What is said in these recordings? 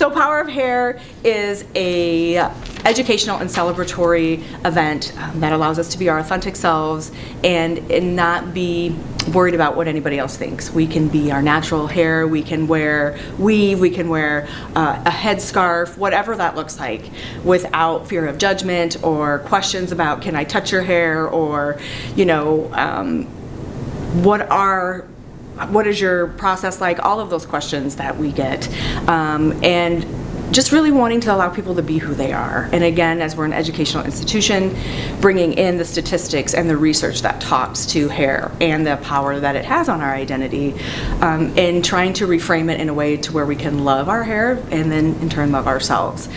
So Power of Hair is a educational and celebratory event that allows us to be our authentic selves and not be worried about what anybody else thinks. We can be our natural hair, we can wear weave, we can wear a headscarf, whatever that looks like, without fear of judgment or questions about, can I touch your hair, or, you know, what is your process like, all of those questions that we get, and just really wanting to allow people to be who they are. And again, as we're an educational institution, bringing in the statistics and the research that talks to hair and the power that it has on our identity, and trying to reframe it in a way to where we can love our hair and then in turn love ourselves.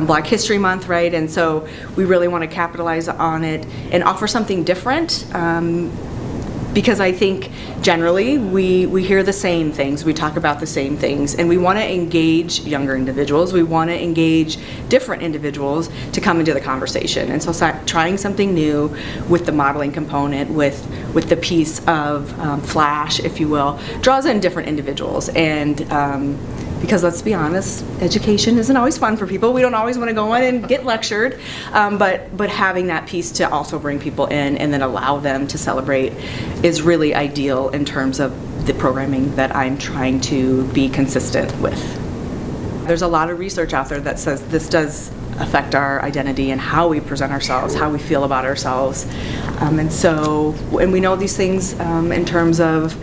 Black History Month, right? And so we really want to capitalize on it and offer something different. Because I think generally we hear the same things, we talk about the same things, and we want to engage younger individuals, we want to engage different individuals to come into the conversation. And so trying something new with the modeling component, with the piece of flash, if you will, draws in different individuals. And because let's be honest, education isn't always fun for people. We don't always want to go in and get lectured, but having that piece to also bring people in and then allow them to celebrate is really ideal in terms of the programming that I'm trying to be consistent with. There's a lot of research out there that says this does affect our identity and how we present ourselves, how we feel about ourselves. And we know these things in terms of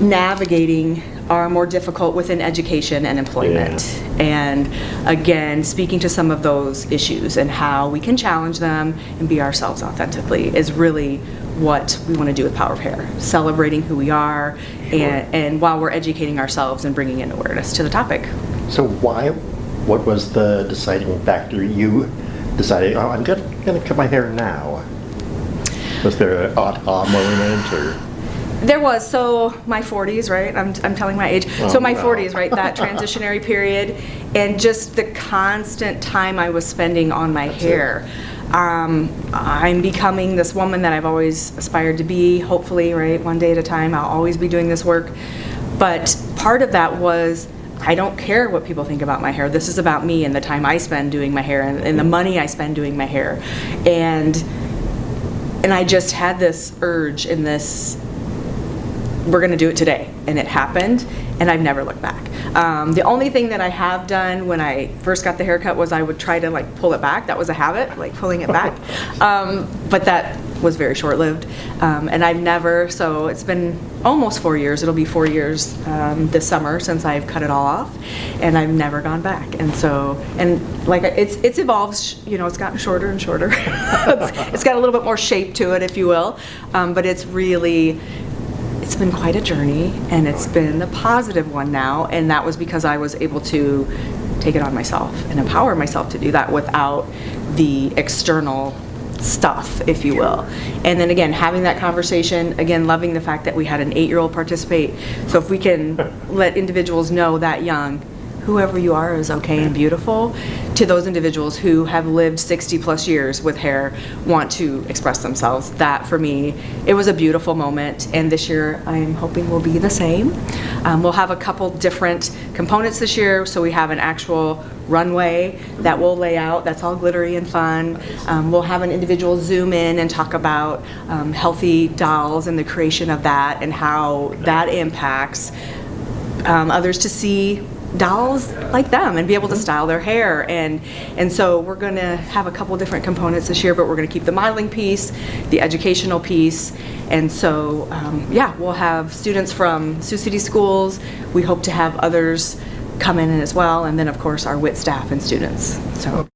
navigating are more difficult within education and employment. Yeah. And again, speaking to some of those issues and how we can challenge them and be ourselves authentically is really what we want to do with Power of Hair. Celebrating who we are, sure. and while we're educating ourselves and bringing in awareness to the topic. So what was the deciding factor? You decided, oh, I'm going to cut my hair now. Was there an aha moment, or? There was. So my 40s, right? I'm telling my age. Oh, so my wow. 40s, right? That transitionary period, and just the constant time I was spending on my hair. I'm becoming this woman that I've always aspired to be, hopefully, right? One day at a time, I'll always be doing this work. But part of that was, I don't care what people think about my hair. This is about me and the time I spend doing my hair and the money I spend doing my hair. And I just had this urge and this, we're going to do it today, and it happened, and I've never looked back. The only thing that I have done when I first got the haircut was I would try to like pull it back. That was a habit, like pulling it back, but that was very short-lived, and I've never. So it's been almost 4 years. It'll be 4 years this summer since I've cut it all off, and I've never gone back. And so, and like it's evolved. You know, it's gotten shorter and shorter. It's got a little bit more shape to it, if you will, but it's been quite a journey, and it's been a positive one now, and that was because I was able to take it on myself and empower myself to do that without the external stuff, if you will. And then again, having that conversation, again, loving the fact that we had an 8-year-old participate. So if we can let individuals know that young, whoever you are is okay and beautiful, to those individuals who have lived 60 plus years with hair, want to express themselves. That for me, it was a beautiful moment, and this year I'm hoping will be the same. We'll have a couple different components this year, so we have an actual runway that we'll lay out that's all glittery and fun. We'll have an individual zoom in and talk about healthy dolls and the creation of that and how that impacts others to see dolls like them and be able to style their hair. And so we're going to have a couple different components this year, but we're going to keep the modeling piece, the educational piece, and so yeah, we'll have students from Sioux City schools. We hope to have others come in as well, and then of course our WIT staff and students. So.